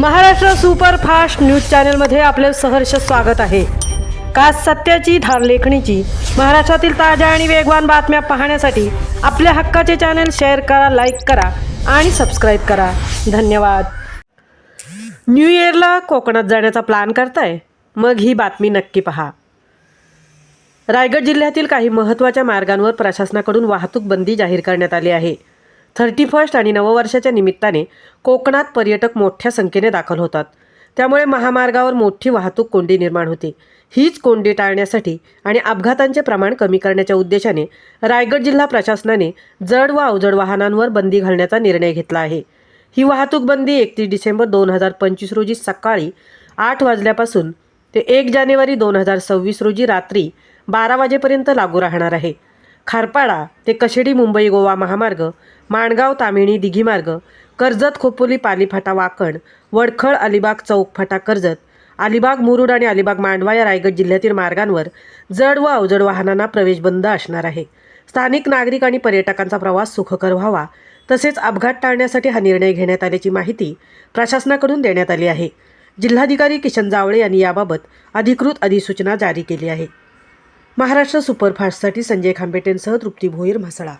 Maharashtra superfast news चॅनलमध्ये आपले सहर्ष स्वागत आहे। का सत्याची धार लेखणीची महाराष्ट्रातील ताज्या आणि वेगवान बातम्या पाहण्यासाठी आपल्या हक्काचे चॅनल शेअर करा, लाईक करा आणि सबस्क्राईब करा। धन्यवाद। न्यू इयरला कोकणात जाण्याचा प्लॅन करताय? मग ही बातमी नक्की पहा। रायगड जिल्ह्यातील काही महत्त्वाच्या मार्गांवर प्रशासनाकडून वाहतूक बंदी जाहीर करण्यात आली आहे। 31 आणि नववर्षाच्या निमित्ताने कोकणात पर्यटक मोठ्या संख्येने दाखल होतात, त्यामुळे महामार्गावर मोठी वाहतूक कोंडी निर्माण होते। हीच कोंडी टाळण्यासाठी आणि अपघातांचे प्रमाण कमी करण्याच्या उद्देशाने रायगड जिल्हा प्रशासनाने जड व अवजड वाहनांवर बंदी घालण्याचा निर्णय घेतला आहे। ही वाहतूक बंदी 31 डिसेंबर 2025 रोजी सकाळी 8 वाजल्यापासून ते 1 जानेवारी 2026 रोजी रात्री 12 वाजेपर्यंत लागू राहणार आहे। खारपाडा ते कशेडी मुंबई गोवा महामार्ग, माणगाव तामिणी दिघी मार्ग, कर्जत खोपोली पालीफाटा वाकण, वडखळ अलिबाग चौक फाटा कर्जत, अलिबाग मुरुड आणि अलिबाग मांडवा या रायगड जिल्ह्यातील मार्गांवर जड व अवजड वाहनांना प्रवेश बंद असणार आहे। स्थानिक नागरिक आणि पर्यटकांचा प्रवास सुखकर व्हावा तसेच अपघात टाळण्यासाठी हा निर्णय घेण्यात आल्याची माहिती प्रशासनाकडून देण्यात आली आहे। जिल्हाधिकारी किशन जावळे यांनी याबाबत अधिकृत अधिसूचना जारी केली आहे। महाराष्ट्र सुपरफास्टसाठी संजय खांबेटेंसह तृप्ती भोईर, म्हसळा।